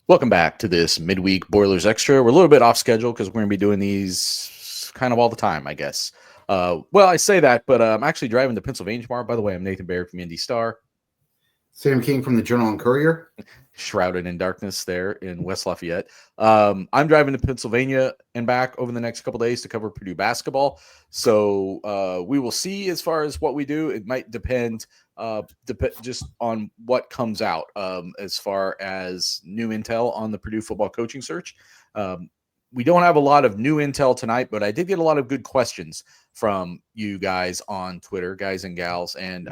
Welcome back to this midweek Boilers Extra. We're a little bit off schedule because we're going to be doing these kind of all the time, I guess. I say that, but I'm actually driving to Pennsylvania tomorrow. By the way, I'm Nathan Baird from Indy Star. Sam King from the Journal and Courier. Shrouded in darkness there in West Lafayette. I'm driving to Pennsylvania and back over the next couple days to cover Purdue basketball. So we will see as far as what we do. It might depend just on what comes out as far as new intel on the Purdue football coaching search. We don't have a lot of new intel tonight, but I did get a lot of good questions from you guys on Twitter, guys and gals, and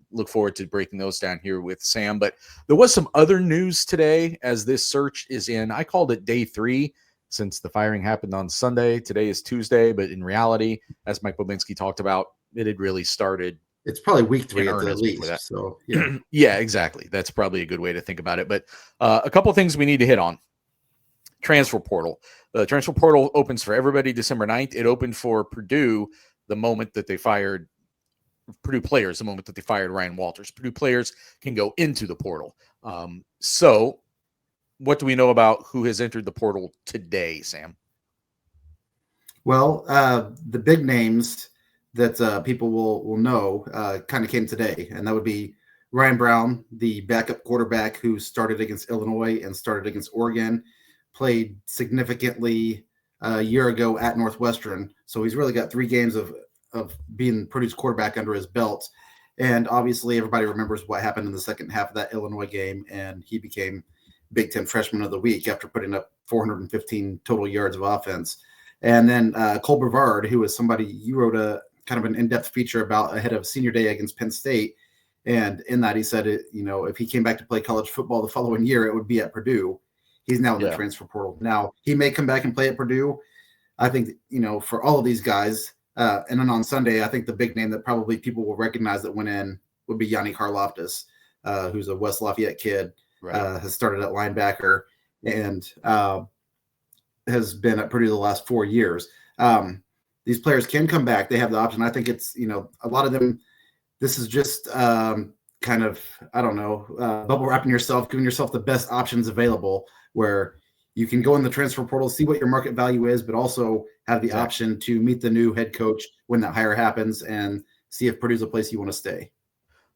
look forward to breaking those down here with Sam. But there was some other news today as this search is in. I called it day 3 since the firing happened on Sunday. Today is Tuesday, but in reality, as Mike Bobinski talked about, it had really started. It's probably week 3 at the least. So yeah. Yeah, exactly. That's probably a good way to think about it. But a couple of things we need to hit on. Transfer portal. The transfer portal opens for everybody December 9th. It opened for Purdue the moment that they fired Purdue players, the moment that they fired Ryan Walters. Purdue players can go into the portal. So what do we know about who has entered the portal today, Sam? Well, the big names that people will know kind of came today, and that would be Ryan Brown, the backup quarterback who started against Illinois and started against Oregon, played significantly a year ago at Northwestern. So he's really got 3 games of being Purdue's quarterback under his belt. And obviously everybody remembers what happened in the second half of that Illinois game, and he became Big Ten Freshman of the Week after putting up 415 total yards of offense. And then Cole Brevard, who is somebody you wrote a kind of an in-depth feature about ahead of senior day against Penn State. And in that he said, if he came back to play college football the following year, it would be at Purdue. He's now in the transfer portal. Now, he may come back and play at Purdue. I think, for all of these guys, and then on Sunday, I think the big name that probably people will recognize that went in would be Yanni Karloftis, who's a West Lafayette kid, right. Has started at linebacker and has been at Purdue the last 4 years. These players can come back. They have the option. I think it's, a lot of them, this is just kind of, bubble wrapping yourself, giving yourself the best options available where you can go in the transfer portal, see what your market value is, but also have the option to meet the new head coach when that hire happens and see if Purdue's a place you want to stay.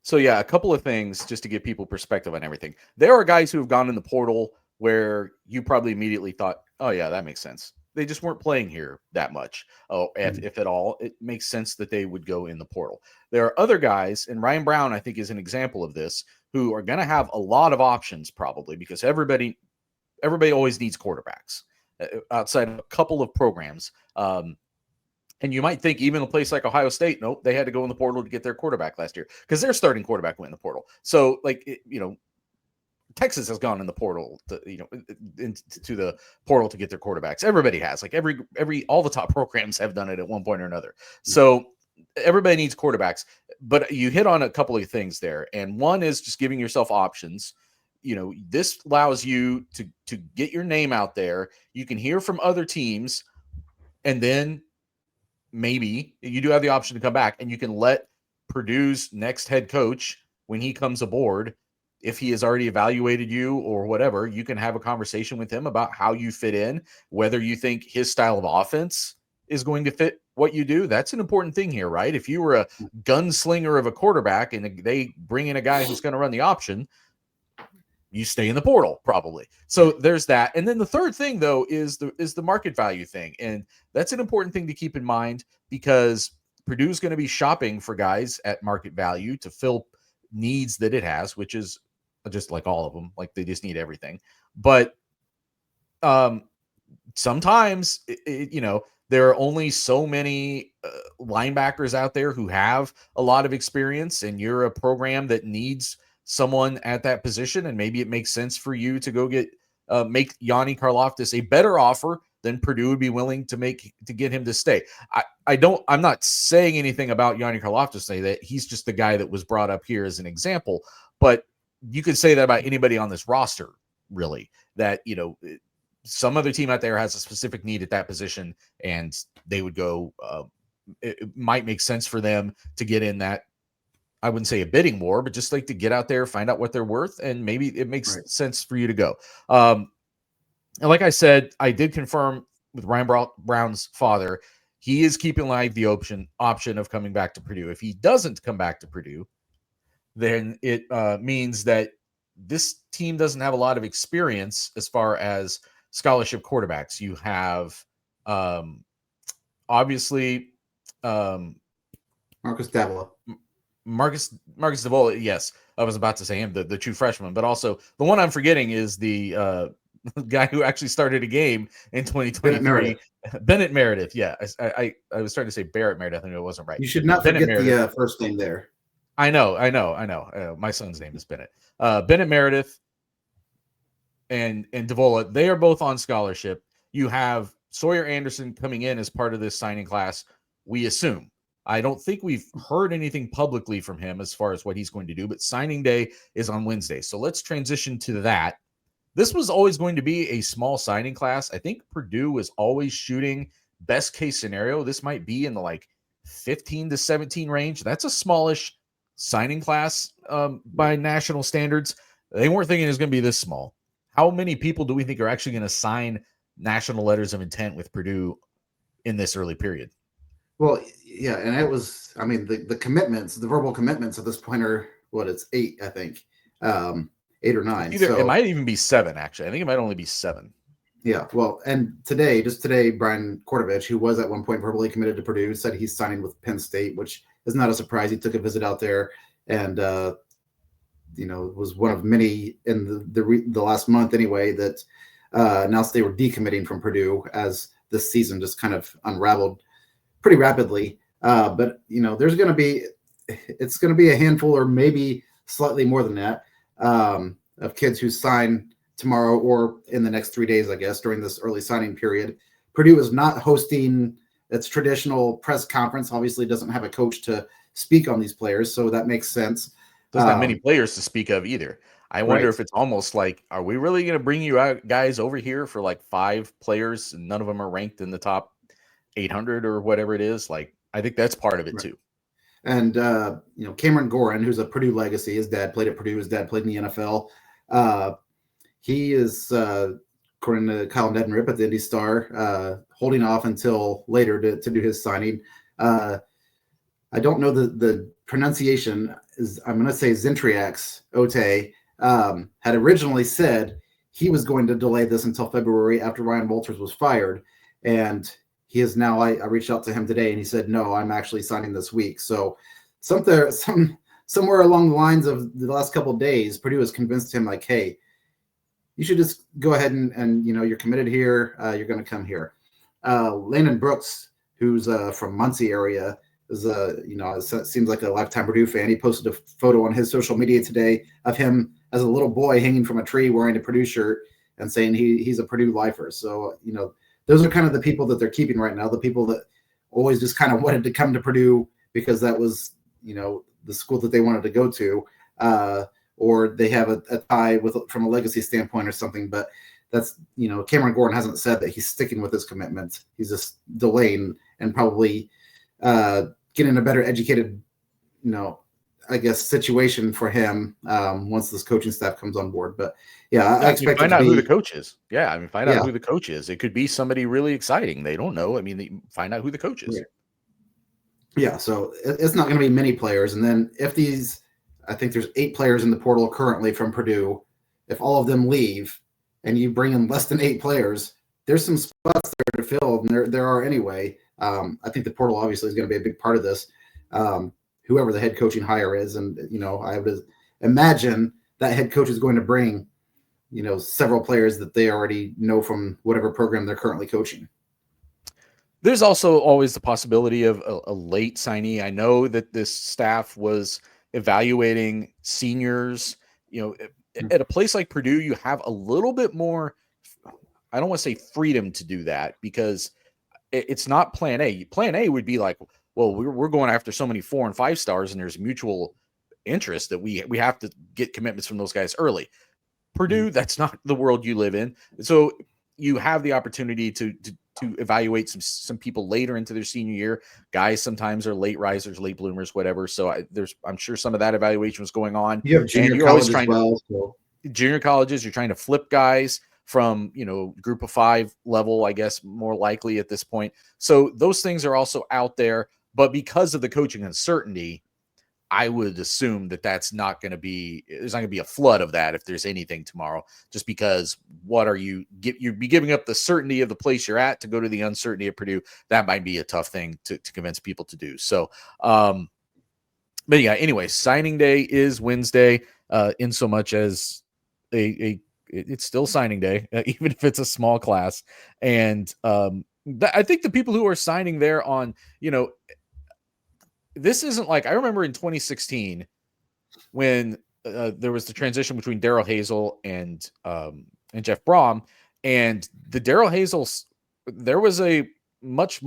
So, yeah, a couple of things just to give people perspective on everything. There are guys who have gone in the portal where you probably immediately thought, oh, yeah, that makes sense. They just weren't playing here that much. If at all, it makes sense that they would go in the portal. There are other guys, and Ryan Brown, I think, is an example of this, who are going to have a lot of options probably because everybody always needs quarterbacks outside of a couple of programs. And you might think even a place like Ohio State, nope, they had to go in the portal to get their quarterback last year because their starting quarterback went in the portal. So Texas has gone in the portal into the portal to get their quarterbacks. Everybody has, like all the top programs have done it at one point or another. So everybody needs quarterbacks, but you hit on a couple of things there. And one is just giving yourself options. This allows you to get your name out there. You can hear from other teams, and then maybe you do have the option to come back, and you can let Purdue's next head coach, when he comes aboard, if he has already evaluated you or whatever, you can have a conversation with him about how you fit in, whether you think his style of offense is going to fit what you do. That's an important thing here, right? If you were a gunslinger of a quarterback and they bring in a guy who's going to run the option, you stay in the portal probably. So there's that. And then the third thing though is the market value thing. And that's an important thing to keep in mind because Purdue's going to be shopping for guys at market value to fill needs that it has, which is just like all of them, like they just need everything. But sometimes, there are only so many linebackers out there who have a lot of experience, and you're a program that needs someone at that position, and maybe it makes sense for you to go make Yanni Karloftis a better offer than Purdue would be willing to make to get him to stay. I'm not saying anything about Yanni Karloftis today, that he's just the guy that was brought up here as an example, but you could say that about anybody on this roster, really, that, some other team out there has a specific need at that position and they would go, it might make sense for them to get in that, I wouldn't say a bidding war, but just like to get out there, find out what they're worth, and maybe it makes sense for you to go. And like I said, I did confirm with Ryan Brown's father, he is keeping live the option of coming back to Purdue. If he doesn't come back to Purdue, then it means that this team doesn't have a lot of experience as far as scholarship quarterbacks. You have obviously Marcus Davila. Marcus Davola, yes. I was about to say him, the true freshman, but also the one I'm forgetting is the guy who actually started a game in 2023. Bennett Meredith. Yeah, I was starting to say Barrett Meredith, and it wasn't right. You should not Bennett forget the first name there. I know. My son's name is Bennett. Bennett Meredith and Davola, they are both on scholarship. You have Sawyer Anderson coming in as part of this signing class, we assume. I don't think we've heard anything publicly from him as far as what he's going to do, but signing day is on Wednesday. So let's transition to that. This was always going to be a small signing class. I think Purdue was always shooting best case scenario. This might be in the like 15 to 17 range. That's a smallish signing class by national standards. They weren't thinking it was going to be this small. How many people do we think are actually going to sign national letters of intent with Purdue in this early period? Well, yeah, and it was, I mean, the commitments, the verbal commitments at this point are it's 8, I think, 8 or 9. So, it might even be 7, actually. I think it might only be 7. Yeah, well, and just today, Brian Kortovich, who was at one point verbally committed to Purdue, said he's signing with Penn State, which is not a surprise. He took a visit out there and, was one of many in the last month anyway that announced they were decommitting from Purdue as this season just kind of unraveled pretty rapidly. But it's going to be a handful or maybe slightly more than that of kids who sign tomorrow or in the next 3 days, I guess, during this early signing period. Purdue is not hosting its traditional press conference. Obviously doesn't have a coach to speak on these players, so that makes sense. Doesn't have many players to speak of either. I wonder if it's almost like, are we really going to bring you out guys over here for like 5 players and none of them are ranked in the top 800 or whatever it is? Like, I think that's part of it too. And Cameron Gorin, who's a Purdue legacy, his dad played at Purdue, his dad played in the NFL. He is, according to Kyle Neddenrip at the Indy Star, holding off until later to do his signing. I don't know the pronunciation. I'm going to say Zintriax Ote had originally said he was going to delay this until February after Ryan Walters was fired. And he is now, I reached out to him today and he said, no, I'm actually signing this week. So somewhere along the lines of the last couple of days, Purdue has convinced him like, hey, you should just go ahead and you're committed here. You're going to come here. Landon Brooks, who's from Muncie area, is it seems like a lifetime Purdue fan. He posted a photo on his social media today of him as a little boy hanging from a tree wearing a Purdue shirt and saying he's a Purdue lifer. So, those are kind of the people that they're keeping right now, the people that always just kind of wanted to come to Purdue because that was, the school that they wanted to go to, or they have a tie from a legacy standpoint or something. But that's, Cameron Gordon hasn't said that he's sticking with his commitment. He's just delaying and probably getting a better educated, I guess, situation for him once this coaching staff comes on board. But yeah, I expect find out who the coach is. Yeah, find out who the coach is. It could be somebody really exciting. They don't know. Find out who the coach is. Yeah, so it's not going to be many players. And then I think there's 8 players in the portal currently from Purdue. If all of them leave and you bring in less than 8 players, there's some spots there to fill, and there are anyway. I think the portal obviously is going to be a big part of this. Whoever the head coaching hire is. And, I would imagine that head coach is going to bring, several players that they already know from whatever program they're currently coaching. There's also always the possibility of a late signee. I know that this staff was evaluating seniors. At a place like Purdue, you have a little bit more, I don't want to say freedom to do that because it's not plan A. Plan A would be like, well, we're going after so many 4 and 5 stars, and there's mutual interest that we have to get commitments from those guys early. Purdue, that's not the world you live in. So you have the opportunity to evaluate some people later into their senior year. Guys sometimes are late risers, late bloomers, whatever. So I'm sure some of that evaluation was going on. You have junior college as well. Junior colleges, you're trying to flip guys from, group of 5 level, I guess, more likely at this point. So those things are also out there. But because of the coaching uncertainty, I would assume that there's not going to be a flood of that if there's anything tomorrow, just because you'd be giving up the certainty of the place you're at to go to the uncertainty of Purdue. That might be a tough thing to convince people to do. So, but yeah, anyway, signing day is Wednesday, in so much as it's still signing day, even if it's a small class. And I think the people who are signing there on, this isn't like, I remember in 2016 when there was the transition between Daryl Hazel and Jeff Brom, and the Daryl Hazels, there was a much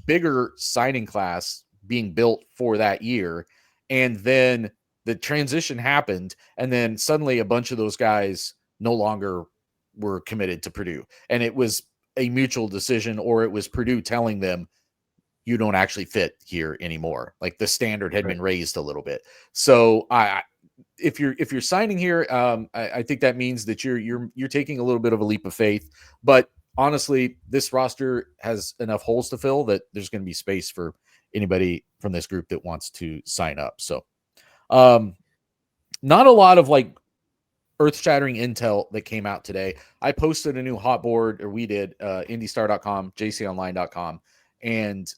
bigger signing class being built for that year. And then the transition happened, and then suddenly a bunch of those guys no longer were committed to Purdue. And it was a mutual decision, or it was Purdue telling them, you don't actually fit here anymore. Like the standard had been raised a little bit. So if you're signing here, I think that means that you're taking a little bit of a leap of faith. But honestly, this roster has enough holes to fill that there's going to be space for anybody from this group that wants to sign up. So not a lot of like earth-shattering intel that came out today. I posted a new hot board, or we did, IndyStar.com, JCOnline.com, and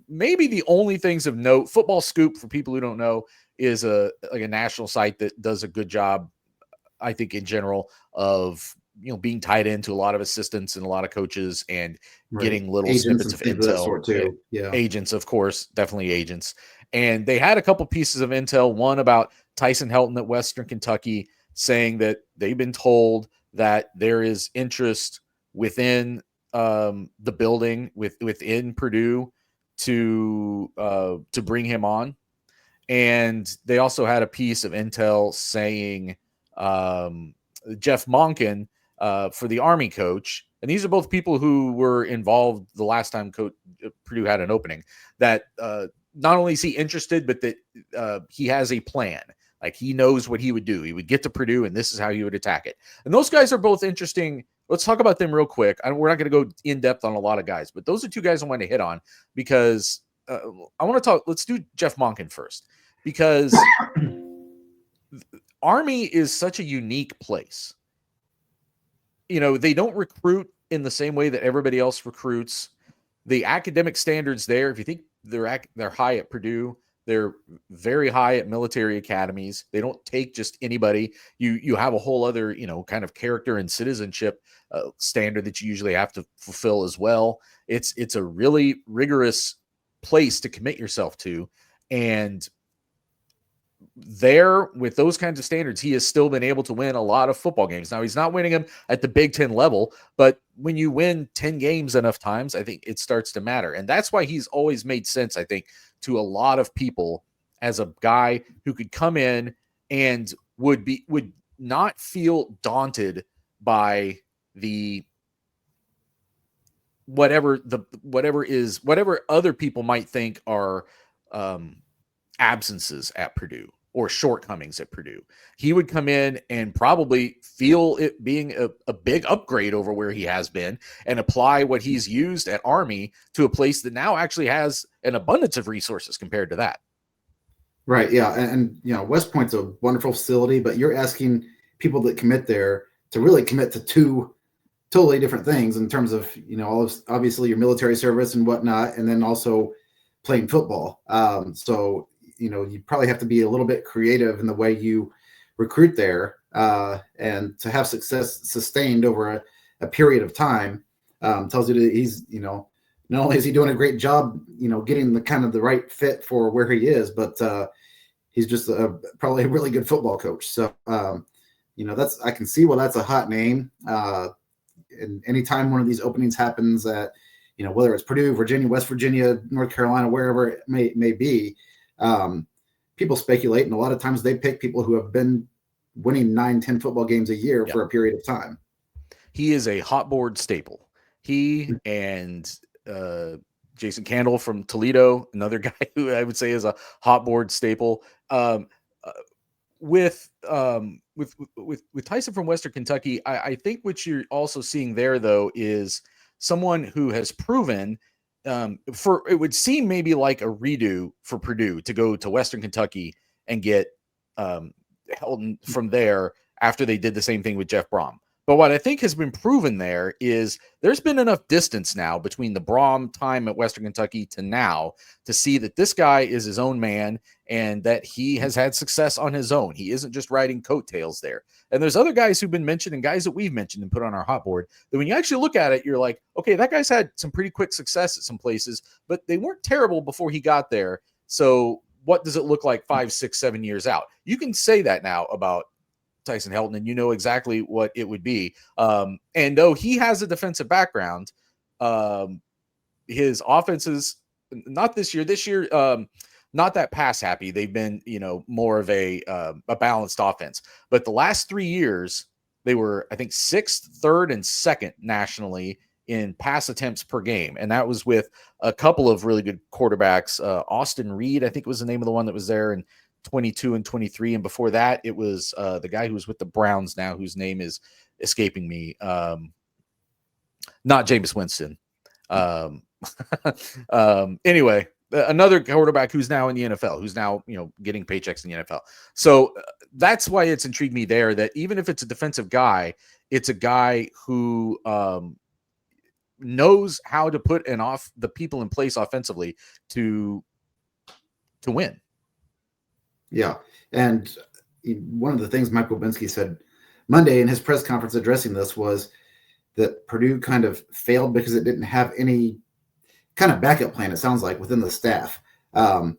maybe the only things of note, Football Scoop, for people who don't know, is a national site that does a good job, I think, in general, of being tied into a lot of assistants and a lot of coaches and getting little snippets of intel. That sort too. Yeah. Agents, of course, definitely agents. And they had a couple pieces of intel, one about Tyson Helton at Western Kentucky, saying that they've been told that there is interest within the building within Purdue to bring him on. And they also had a piece of intel saying Jeff Monken, for the Army coach, and these are both people who were involved the last time Purdue had an opening, that not only is he interested, but that he has a plan. Like, he knows what he would do. He would get to Purdue, and this is how he would attack it. And those guys are both interesting. Let's talk about them real quick. We're not going to go in depth on a lot of guys, but those are two guys I want to hit on because I want to talk. Let's do Jeff Monken first, because Army is such a unique place. They don't recruit in the same way that everybody else recruits. The academic standards there, if you think they're high at Purdue, they're very high at military academies. They don't take just anybody. You have a whole other, kind of character and citizenship standard that you usually have to fulfill as well. It's a really rigorous place to commit yourself to. And there, with those kinds of standards, he has still been able to win a lot of football games. Now, he's not winning them at the Big Ten level, but when you win 10 games enough times, I think it starts to matter. And that's why he's always made sense, I think, to a lot of people, as a guy who could come in and would not feel daunted by the whatever other people might think are absences at Purdue or shortcomings at Purdue. He would come in and probably feel it being a big upgrade over where he has been, and apply what he's used at Army to a place that now actually has an abundance of resources compared to that. Right. Yeah. And West Point's a wonderful facility, but you're asking people that commit there to really commit to two totally different things in terms of, obviously your military service and whatnot, and then also playing football. So you probably have to be a little bit creative in the way you recruit there, and to have success sustained over a period of time tells you that he's, not only is he doing a great job, getting the kind of the right fit for where he is, but he's just probably a really good football coach. So, I can see, well, that's a hot name. And anytime one of these openings happens at, whether it's Purdue, Virginia, West Virginia, North Carolina, wherever it may be, people speculate, and a lot of times they pick people who have been winning 9-10 football games a year for a period of time. He is a hot board staple. He and Jason Candle from Toledo, another guy who I would say is a hot board staple. with Tyson from Western Kentucky, I think what you're also seeing there though is someone who has proven for it would seem maybe like a redo for Purdue to go to Western Kentucky and get Helton from there after they did the same thing with Jeff Brom. But what I think has been proven there is there's been enough distance now between the Brom time at Western Kentucky to now to see that this guy is his own man and that he has had success on his own. He isn't just riding coattails there. And there's other guys who've been mentioned and guys that we've mentioned and put on our hot board that when you actually look at it, you're like, okay, that guy's had some pretty quick success at some places, but they weren't terrible before he got there. So what does it look like 5, 6, 7 years out? You can say that now about Tyson Helton, and you know exactly what it would be. And though he has a defensive background, his offenses, not this year, not that pass happy. They've been, more of a balanced offense. But the last 3 years, they were, I think, 6th, 3rd, and 2nd nationally in pass attempts per game. And that was with a couple of really good quarterbacks. Austin Reed, I think was the name of the one that was there in 22 and 23. And before that, it was the guy who was with the Browns now, whose name is escaping me. Not Jameis Winston. Anyway, another quarterback who's now in the NFL, who's now, getting paychecks in the NFL. So that's why it's intrigued me there that even if it's a defensive guy, it's a guy who knows how to put the people in place offensively to win. Yeah. And one of the things Mike Bobinski said Monday in his press conference addressing this was that Purdue kind of failed because it didn't have any kind of backup plan, it sounds like, within the staff. Ryan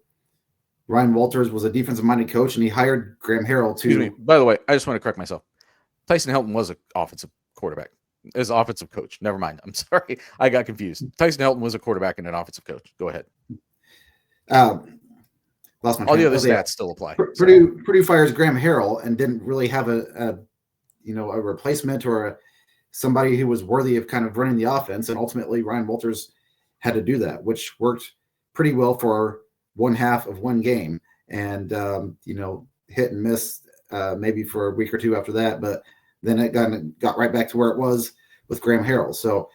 Walters was a defensive-minded coach, and he hired Graham Harrell to... Excuse me. By the way, I just want to correct myself. Tyson Helton was an offensive quarterback. As offensive coach. Never mind. I'm sorry. I got confused. Tyson Helton was a quarterback and an offensive coach. Go ahead. Lost my All the other stats still apply. Purdue fires Graham Harrell and didn't really have a replacement or somebody who was worthy of kind of running the offense. And ultimately, Ryan Walters had to do that, which worked pretty well for one half of one game. And, hit and miss maybe for a week or two after that. But then it got right back to where it was with Graham Harrell. So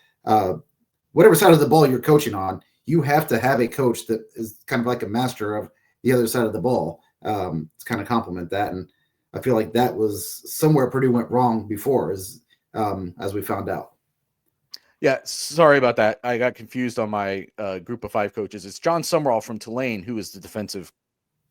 whatever side of the ball you're coaching on, you have to have a coach that is kind of like a master of the other side of the ball to kind of complement that. And I feel like that was somewhere Purdue went wrong before, as we found out. Yeah, sorry about that. I got confused on my group of 5 coaches. It's John Summerall from Tulane, who is the defensive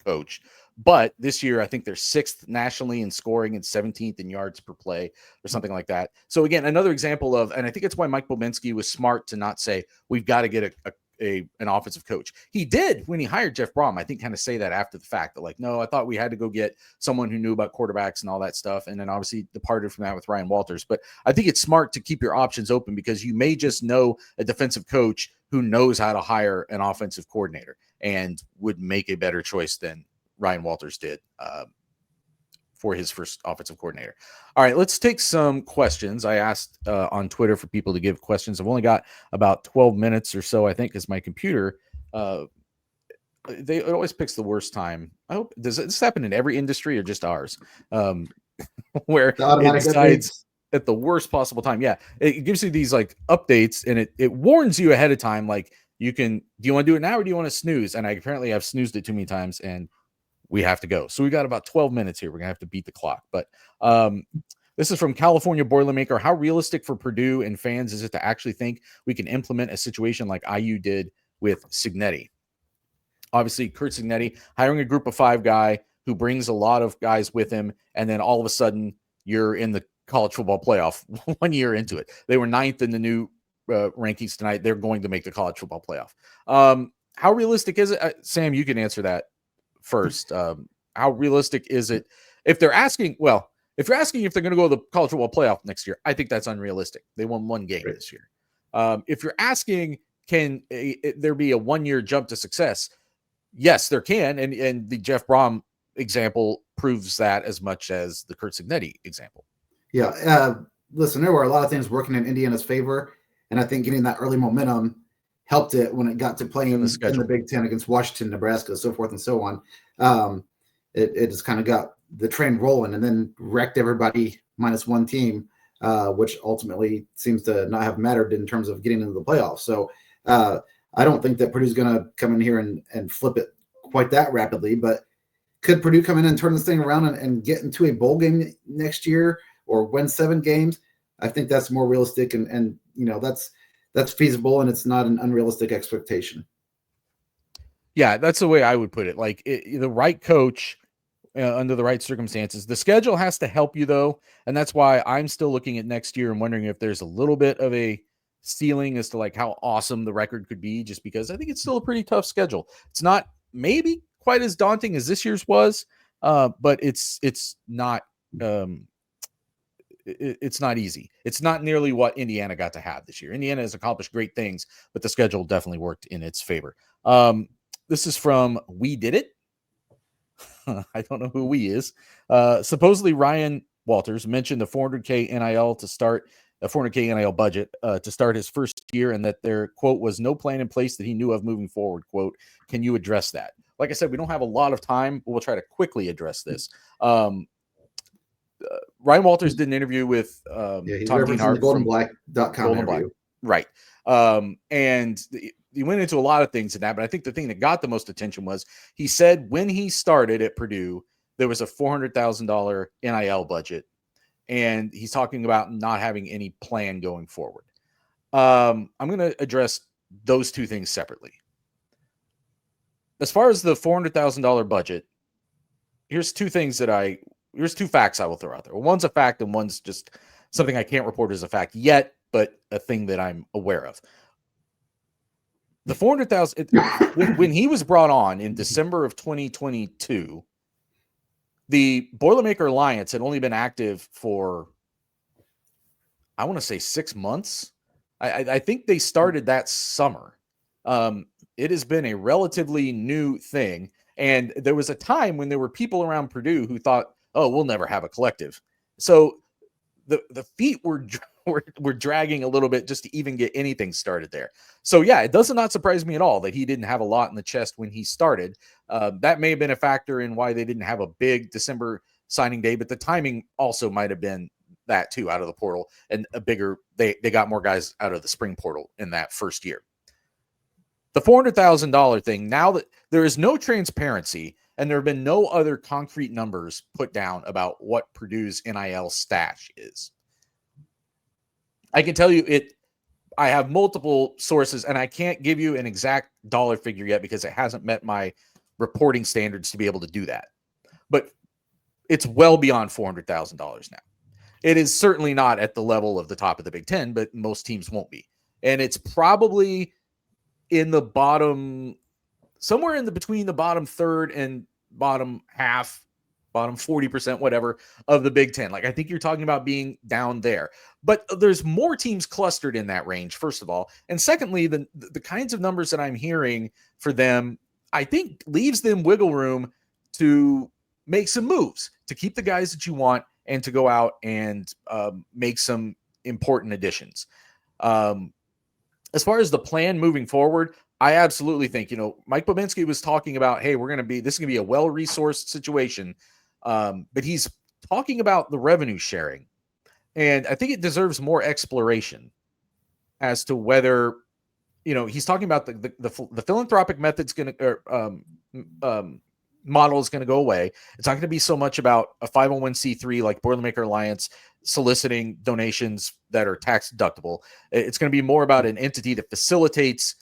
coach. But this year, I think they're 6th nationally in scoring and 17th in yards per play or something like that. So again, another example of, and I think it's why Mike Bobinski was smart to not say, we've got to get an offensive coach. He did when he hired Jeff Brom, I think, kind of say that after the fact that like, no, I thought we had to go get someone who knew about quarterbacks and all that stuff. And then obviously departed from that with Ryan Walters. But I think it's smart to keep your options open because you may just know a defensive coach who knows how to hire an offensive coordinator and would make a better choice than Ryan Walters did for his first offensive coordinator. All right, let's take some questions. I asked on Twitter for people to give questions. I've only got about 12 minutes or so, I think, because my computer, it always picks the worst time. I hope, does this happen in every industry or just ours? Where it decides at the worst possible time. Yeah, it gives you these like updates and it warns you ahead of time. Like do you want to do it now or do you want to snooze? And I've snoozed it too many times and we have to go. So we got about 12 minutes here. We're going to have to beat the clock. But this is from California Boilermaker. How realistic for Purdue and fans is it to actually think we can implement a situation like IU did with Cignetti? Obviously, Curt Cignetti hiring a group of 5 guy who brings a lot of guys with him. And then all of a sudden you're in the college football playoff 1 year into it. They were 9th in the new rankings tonight. They're going to make the college football playoff. How realistic is it? Sam, you can answer that first. How realistic is it if they're asking, if you're asking if they're going to go to the college football playoff next year, I think that's unrealistic. They won 1 game this year. If you're asking, can there be a 1-year jump to success? Yes, there can. And the Jeff Brom example proves that as much as the Curt Cignetti example. Yeah. Listen, there were a lot of things working in Indiana's favor. And I think getting that early momentum helped it when it got to playing in the Big Ten against Washington, Nebraska, so forth and so on. It just kind of got the train rolling and then wrecked everybody minus one team, which ultimately seems to not have mattered in terms of getting into the playoffs. So I don't think that Purdue's going to come in here and flip it quite that rapidly, but could Purdue come in and turn this thing around and get into a bowl game next year or win 7 games? I think that's more realistic, and that's feasible, and it's not an unrealistic expectation. Yeah, that's the way I would put it. Like the right coach under the right circumstances. The schedule has to help you, though, and that's why I'm still looking at next year and wondering if there's a little bit of a ceiling as to like how awesome the record could be, just because I think it's still a pretty tough schedule. It's not maybe quite as daunting as this year's was, but it's not it's not easy. It's not nearly what Indiana got to have this year. Indiana has accomplished great things, but the schedule definitely worked in its favor. This is from We Did It. I don't know who we is. Supposedly Ryan Walters mentioned the $400K NIL to start a $400K NIL budget to start his first year, and that there, quote, was no plan in place that he knew of moving forward, quote. Can you address that? Like I said, we don't have a lot of time, but we'll try to quickly address this. Ryan Walters did an interview with he's Tom referencing Dienhart the from goldenblack.com Golden interview. Black. Right. And he went into a lot of things in that, but I think the thing that got the most attention was he said when he started at Purdue, there was a $400,000 NIL budget, and he's talking about not having any plan going forward. I'm going to address those two things separately. As far as the $400,000 budget, here's two facts I will throw out there. One's a fact and one's just something I can't report as a fact yet, but a thing that I'm aware of. The $400,000, when he was brought on in December of 2022, the Boilermaker Alliance had only been active for, I want to say 6 months. I think they started that summer. It has been a relatively new thing. And there was a time when there were people around Purdue who thought, oh, we'll never have a collective. So the feet were dragging a little bit just to even get anything started there. So yeah, it does not surprise me at all that he didn't have a lot in the chest when he started. That may have been a factor in why they didn't have a big December signing day, but the timing also might have been that too, out of the portal, and a bigger, they got more guys out of the spring portal in that first year. The $400,000 thing, now that there is no transparency and there have been no other concrete numbers put down about what Purdue's NIL stash is. I can tell you I have multiple sources, and I can't give you an exact dollar figure yet because it hasn't met my reporting standards to be able to do that. But it's well beyond $400,000 now. It is certainly not at the level of the top of the Big Ten, but most teams won't be. And it's probably in the bottom, somewhere in between the bottom third and bottom half, bottom 40%, whatever, of the Big Ten. Like, I think you're talking about being down there. But there's more teams clustered in that range, first of all. And secondly, the kinds of numbers that I'm hearing for them, I think leaves them wiggle room to make some moves, to keep the guys that you want and to go out and make some important additions. As far as the plan moving forward, I absolutely think, Mike Bobinski was talking about, hey, this is going to be a well-resourced situation. But he's talking about the revenue sharing. And I think it deserves more exploration as to whether, he's talking about the philanthropic method's going to, model is going to go away. It's not going to be so much about a 501c3 like Boilermaker Alliance soliciting donations that are tax deductible. It's going to be more about an entity that facilitates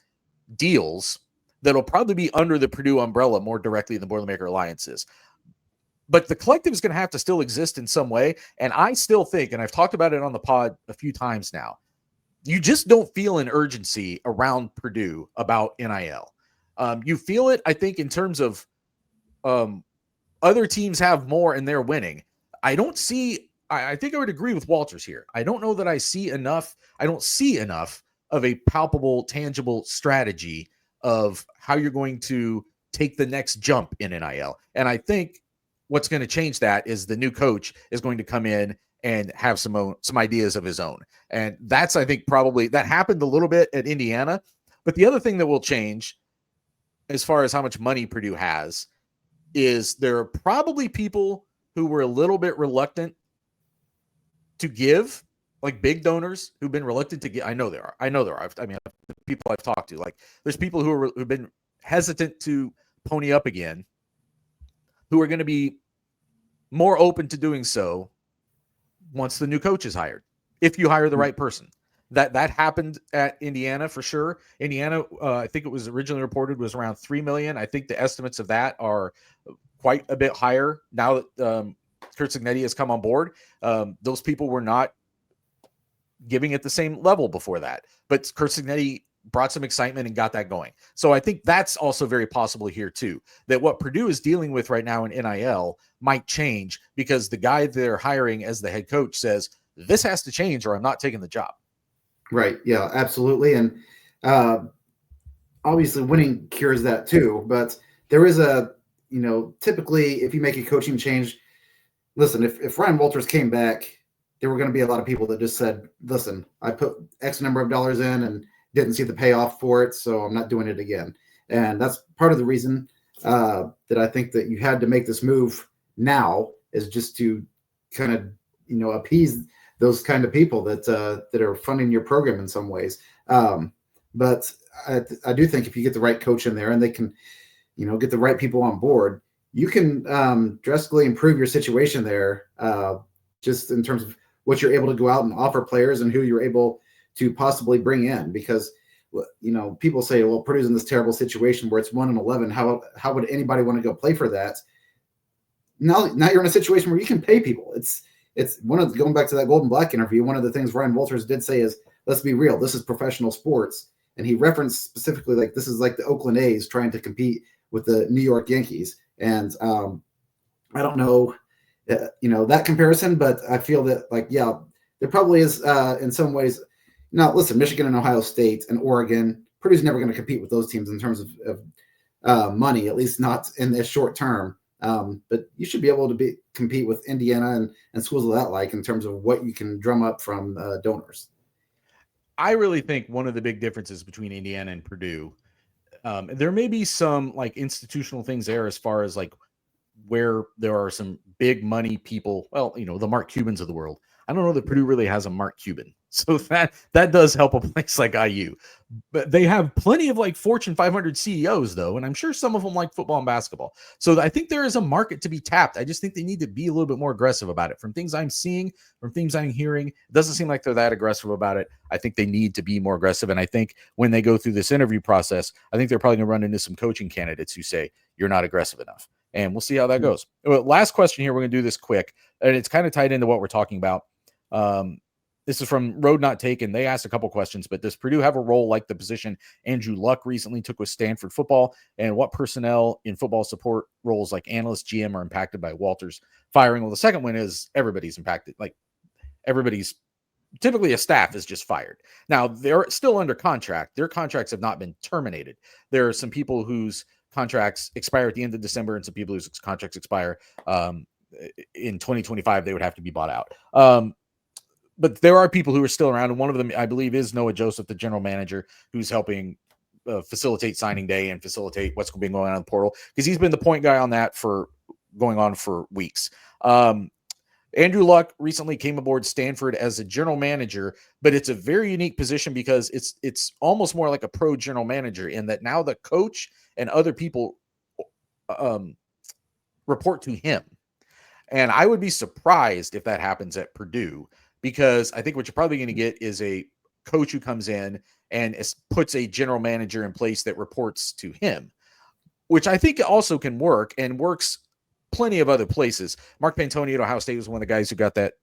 deals that'll probably be under the Purdue umbrella more directly than Boilermaker Alliance is. But the collective is going to have to still exist in some way. And I still think, and I've talked about it on the pod a few times now, you just don't feel an urgency around Purdue about NIL. You feel it, I think, in terms of other teams have more and they're winning. I think I would agree with Walters here. I don't know that I don't see enough of a palpable, tangible strategy of how you're going to take the next jump in NIL. And I think what's going to change that is the new coach is going to come in and have some ideas of his own. And that's, I think, probably that happened a little bit at Indiana. But the other thing that will change as far as how much money Purdue has is there are probably people who were a little bit reluctant to give, like big donors who've been reluctant to give. I know there are. I mean, the people I've talked to, like there's people who've been hesitant to pony up again, who are going to be more open to doing so once the new coach is hired, if you hire the right person. That happened at Indiana for sure. Indiana, I think it was originally reported, was around $3 million. I think the estimates of that are quite a bit higher now that Curt Cignetti has come on board. Those people were not giving at the same level before that, but Curt Cignetti brought some excitement and got that going. So I think that's also very possible here too, that what Purdue is dealing with right now in NIL might change because the guy they're hiring as the head coach says, this has to change or I'm not taking the job. Right. Yeah, absolutely. And obviously winning cures that too, but there is typically if you make a coaching change, listen, if Ryan Walters came back, there were going to be a lot of people that just said, listen, I put X number of dollars in and didn't see the payoff for it, so I'm not doing it again. And that's part of the reason that I think that you had to make this move now, is just to kind of, appease those kind of people that are funding your program in some ways. But I do think if you get the right coach in there and they can, get the right people on board, you can drastically improve your situation there, just in terms of what you're able to go out and offer players and who you're able to possibly bring in. Because, people say, well, Purdue's in this terrible situation where it's 1-11. How would anybody want to go play for that? Now you're in a situation where you can pay people. It's one of going back to that Golden Black interview. One of the things Ryan Walters did say is, let's be real. This is professional sports. And he referenced specifically, like, this is like the Oakland A's trying to compete with the New York Yankees. And I don't know, that comparison, but I feel that, there probably is in some ways. Now, listen, Michigan and Ohio State and Oregon, Purdue's never going to compete with those teams in terms of money, at least not in the short term. But you should be able to compete with Indiana and schools of that like in terms of what you can drum up from donors. I really think one of the big differences between Indiana and Purdue, there may be some like institutional things there as far as like where there are some big money people. Well, the Mark Cubans of the world. I don't know that Purdue really has a Mark Cuban. So that does help a place like IU. But they have plenty of like Fortune 500 CEOs though, and I'm sure some of them like football and basketball. So I think there is a market to be tapped. I just think they need to be a little bit more aggressive about it. From things I'm seeing, from things I'm hearing, it doesn't seem like they're that aggressive about it. I think they need to be more aggressive. And I think when they go through this interview process, I think they're probably going to run into some coaching candidates who say, you're not aggressive enough. And we'll see how that goes. Well, last question here. We're going to do this quick. And it's kind of tied into what we're talking about. This is from Road Not Taken. They asked a couple questions, but does Purdue have a role like the position Andrew Luck recently took with Stanford football? And what personnel in football support roles like analyst, GM are impacted by Walters firing? Well, the second one is everybody's impacted. Like everybody's typically a staff is just fired. Now they're still under contract. Their contracts have not been terminated. There are some people whose contracts expire at the end of December and some people whose contracts expire in 2025. They would have to be bought out. But there are people who are still around, and one of them, I believe, is Noah Joseph, the general manager, who's helping facilitate signing day and facilitate what's been going on in the portal, because he's been the point guy on that for going on for weeks. Andrew Luck recently came aboard Stanford as a general manager, but it's a very unique position because it's almost more like a pro general manager in that now the coach and other people report to him. And I would be surprised if that happens at Purdue, because I think what you're probably going to get is a coach who comes in and puts a general manager in place that reports to him, which I think also can work and works plenty of other places. Mark Pantoni at Ohio State was one of the guys who got that,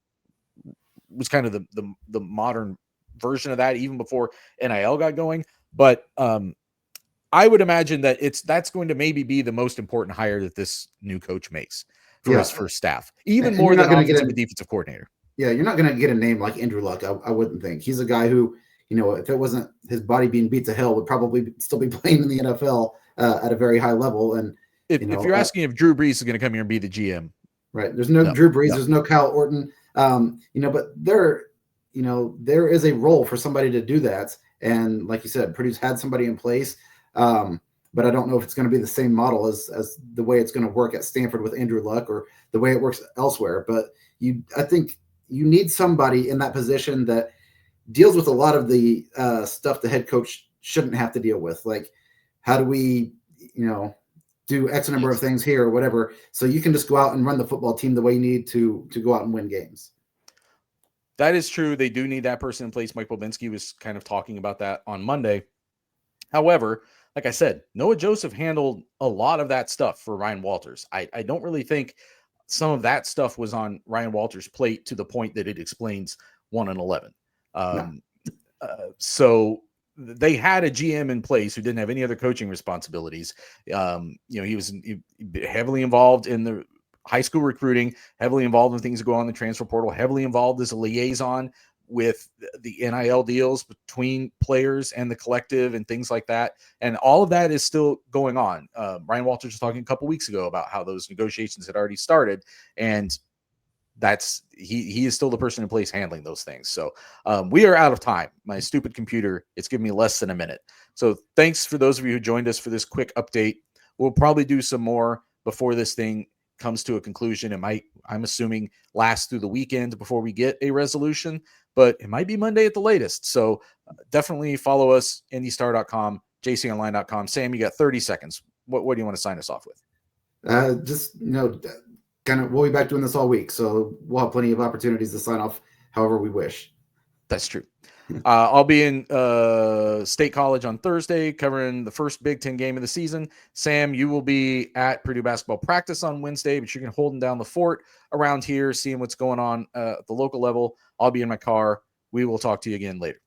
was kind of the modern version of that even before NIL got going. But I would imagine that that's going to maybe be the most important hire that this new coach makes for his first staff, even more than offensive and defensive coordinator. Yeah, you're not going to get a name like Andrew Luck. I wouldn't think. He's a guy who, if it wasn't his body being beat to hell, would probably still be playing in the NFL at a very high level. And if you're asking if Drew Brees is going to come here and be the GM, right? There's no Drew Brees. No. There's no Kyle Orton. But there is a role for somebody to do that. And like you said, Purdue's had somebody in place. But but I don't know if it's going to be the same model as the way it's going to work at Stanford with Andrew Luck or the way it works elsewhere. But I think you need somebody in that position that deals with a lot of the stuff the head coach shouldn't have to deal with. Like, how do we, do X number of things here or whatever. So you can just go out and run the football team the way you need to go out and win games. That is true. They do need that person in place. Mike Bobinski was kind of talking about that on Monday. However, like I said, Noah Joseph handled a lot of that stuff for Ryan Walters. I don't really think some of that stuff was on Ryan Walters' plate to the point that it explains 1-11. So they had a GM in place who didn't have any other coaching responsibilities. He was heavily involved in the high school recruiting, heavily involved in things that go on in the transfer portal, heavily involved as a liaison with the NIL deals between players and the collective and things like that. And all of that is still going on. Ryan Walters was talking a couple weeks ago about how those negotiations had already started, and he is still the person in place handling those things. So we are out of time. My stupid computer, it's giving me less than a minute. So thanks for those of you who joined us for this quick update. We'll probably do some more before this thing comes to a conclusion. It might, I'm assuming, last through the weekend before we get a resolution, but it might be Monday at the latest. So definitely follow us, indystar.com, jconline.com. Sam, you got 30 seconds. What do you want to sign us off with? We'll be back doing this all week, so we'll have plenty of opportunities to sign off however we wish. That's true. I'll be in State College on Thursday covering the first Big Ten game of the season. Sam, you will be at Purdue basketball practice on Wednesday, but you're holding down the fort around here, seeing what's going on at the local level. I'll be in my car. We will talk to you again later.